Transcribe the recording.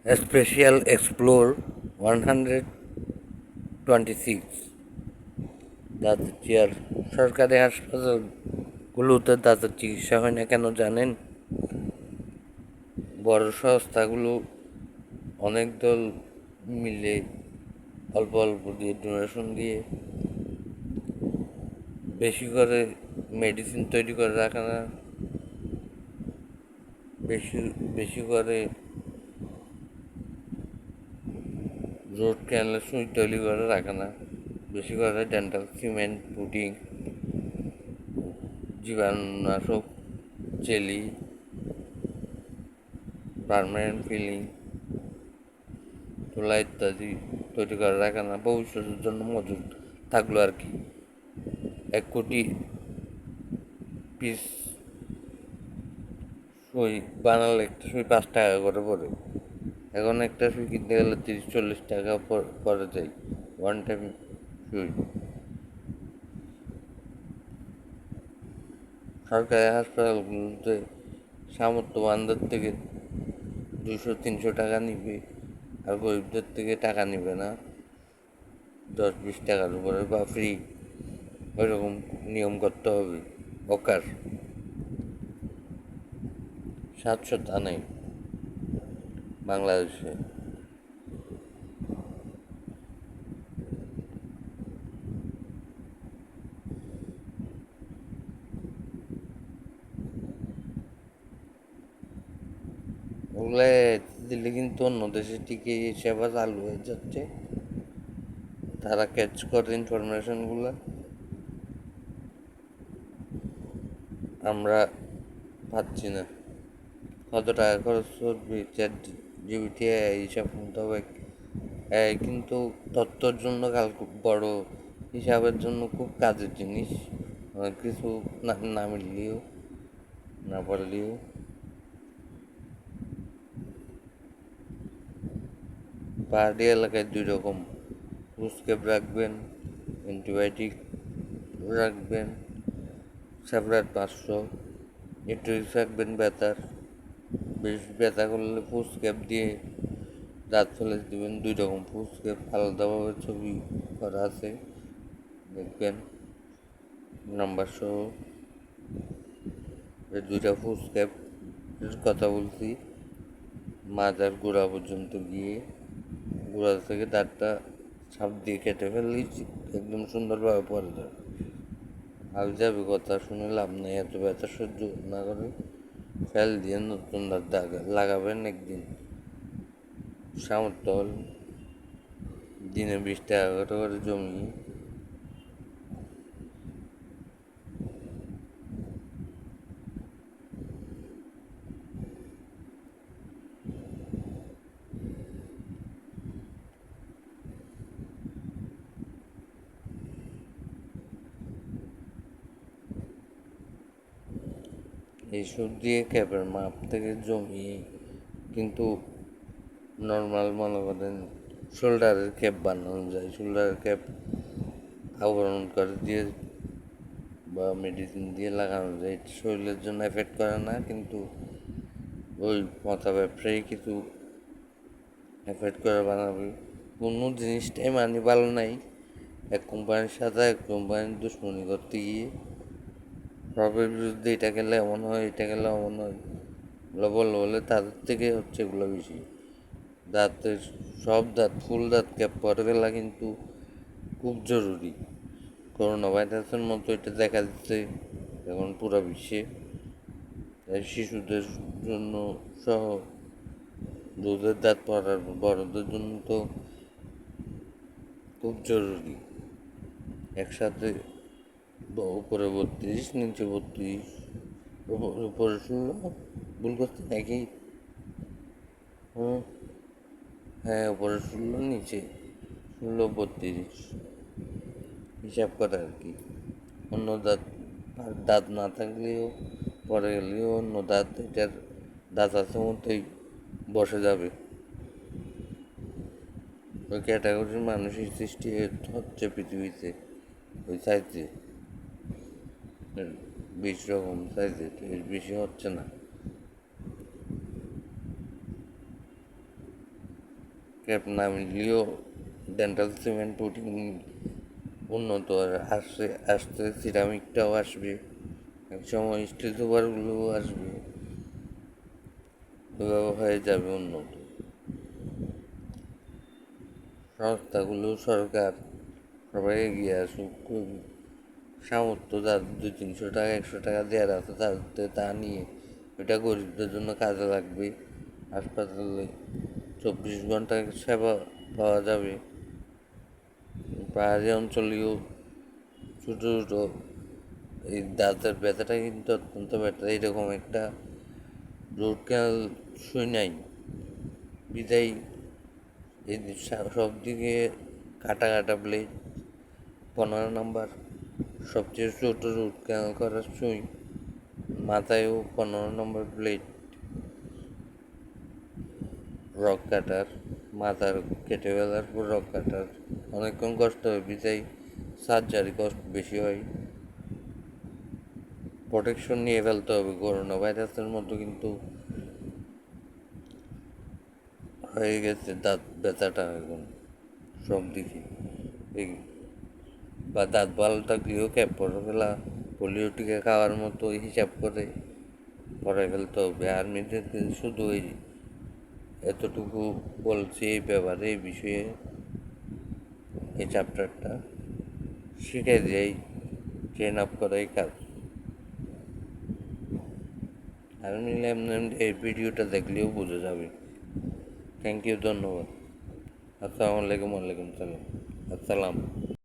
Special Explore 126 দাঁতের chair. সরকারি হাসপাতালগুলোতে দাঁতের চিকিৎসা হয় না কেন জানেন? বড় সংস্থাগুলো অনেক দল মিলে অল্প অল্প দিয়ে ডোনেশন দিয়ে বেশি করে মেডিসিন তৈরি করে রাখে না, বেশি বেশি করে রোড ক্যানেলের সুই তৈরি করে রাখে না, বেশি করে ডেন্টাল সিমেন্ট, পুডিং, জীবাণুনাশক, জেলি, পার্মানেন্ট ফিলিং, তুলা ইত্যাদি তৈরি করে রাখে না, ভবিষ্যতের জন্য মজুদ থাকলো আর কি। 1 কোটি পিস সুই বানালে একটা সুই 5 টাকা করে পড়ে। এখন একটা সুই কিনতে গেলে 30-40 টাকা পরে যায়, ওয়ান টাইম সুই। সরকারি হাসপাতালগুলোতে সামর্থ্যবানদের থেকে 200-300 টাকা নিবে, আর গরিবদের থেকে টাকা নিবে না, 10-20 টাকার উপরে বা ফ্রি, ওইরকম নিয়ম করতে হবে। ওকার স্বাচ্ছতা নেই বাংলাদেশে। ওগুলো দিলে কিন্তু অন্য দেশে ঠিকই সেবা চালু হয়ে যাচ্ছে, তারা ক্যাচ করে ইনফরমেশনগুলো। আমরা পাচ্ছি না। কত টাকা খরচ করবে ChatGPT হিসাব মোতাবেক, কিন্তু তথ্যর জন্য কাল খুব বড় হিসাবের জন্য খুব কাজের জিনিস। অনেক কিছু না মিললেও না পারলেও। পাহাড়ি এলাকায় 2 রকম ফুসকেপ রাখবেন, অ্যান্টিবায়োটিক রাখবেন, সেপারেট 500, নিউট্রিক্স রাখবেন ব্যথার। বেশ ব্যথা করলে ফুসকেপ দিয়ে দাঁত ফেলে দেবেন। 2 রকম ফুসকেপ আলাদাভাবে ছবি করা আছে, দেখবেন নাম্বার সহ। এই 2টা ফুসকেপ কথা বলছি, মাজার গোড়া পর্যন্ত গিয়ে গোড়া থেকে দাঁতটা ছাপ দিয়ে কেটে ফেললেই একদম সুন্দরভাবে পরে যাবে। আর যাবে কথা শুনে লাভ নেই, এত ব্যথা সহ্য না করে ফেল দিয়ে নতুন দাঁত লাগাবেন একদিন। সামর্থ্য হল দিনে 20 টাকা করে জমিয়ে। এইসব দিয়ে ক্যাপের মাপ থেকে জমিয়ে কিন্তু নর্মাল মনে করেন শোল্ডারের ক্যাপ বানানো যায়। শোল্ডারের ক্যাপ আবরণ করে দিয়ে বা মেডিসিন দিয়ে লাগানো যায়, এটা শরীরের জন্য এফেক্ট করে না, কিন্তু ওই মাথা ব্যবসায়ী কিছু এফেক্ট করে বানাবে। কোনো জিনিসটাই মানে ভালো নাই, এক কোম্পানির সাথে এক কোম্পানির দুশ্মনী করতে গিয়ে সবের বিরুদ্ধে এটা গেলে এমন হয়, এটা গেলে এমন হয় বলে তাদের থেকে হচ্ছে এগুলো বেশি। দাঁতের সব দাঁত, ফুল দাঁত ক্যাপ পরে গেলা কিন্তু খুব জরুরি। করোনা ভাইরাসের মতো এটা দেখা দিচ্ছে এখন পুরো বিশ্বে। তাই শিশুদের জন্য সহ দুধের দাঁত পড়ার বড়দের জন্য তো খুব জরুরি। একসাথে উপরে 32, নিচে 32, উপরে 16, ভুল করতে নাকি? হুম, হ্যাঁ, উপরে 16, নিচে 16, 32 হিসাব করে আর কি। অন্য দাঁত না থাকলেও পরে গেলেও অন্য দাঁত এটার দাঁত আছে মতোই বসে যাবে। ওই ক্যাটাগরির মানুষের সৃষ্টি হচ্ছে পৃথিবীতে ওই সাইজে, 20 রকম সাইজে, এর বেশি হচ্ছে না। ক্যাপ না মিললেও ডেন্টাল সিমেন্ট পুটিং উন্নত আর আসছে আসতে সিরামিকটাও আসবে, এক সময় স্টিল সুপারগুলোও আসবে, এভাবে হয়ে যাবে উন্নত। সংস্থাগুলো, সরকার সবাই এগিয়ে আসুক। সামর্থ্য যার 200-300 টাকা 100 টাকা দেওয়ার আছে তাদের তা নিয়ে, এটা গরিবদের জন্য কাজে লাগবে। হাসপাতালে 24 ঘন্টা সেবা পাওয়া যাবে। পাহাড়ি অঞ্চলেও ছোটো ছোটো এই দাঁতের ব্যথাটা কিন্তু অত্যন্ত ব্যথা, এরকম একটা রুট ক্যানাল শুই নাই বিদায় এই সব দিকে কাটা কাটা ব্লেড। 15 নম্বর সবচেয়ে ছোটো রুট ক্যানাল করার সুই, মাথায়ও 15 নম্বর ব্লেড, রক কাটার, মাথার কেটে ফেলার পর রক কাটার অনেকক্ষণ কষ্ট হয় বিদায় সার্জারি কষ্ট বেশি হয়। প্রোটেকশন নিয়ে ফেলতে হবে, করোনা ভাইরাসের মতো কিন্তু হয়ে গেছে দাঁত ব্যথাটা এখন সব দিকে। এই বা দাঁত ভালো থাকলেও ক্যাপ পরে ফেলা, পোলিও টিকা খাওয়ার মতো হিসাব করে পরে ফেলতে হবে। আর্মিদেরকে শুধু এই এতটুকু বলছি এই ব্যাপারে, এই বিষয়ে এই চ্যাপ্টারটা শিখে দিয়েই ট্রেন আপ করাই কাজ। আর্মি এই ভিডিওটা দেখলেও বোঝা যাবে। থ্যাংক ইউ, ধন্যবাদ। আসসালামু আলাইকুম। ওয়ালাইকুম সালাম। আসসালাম।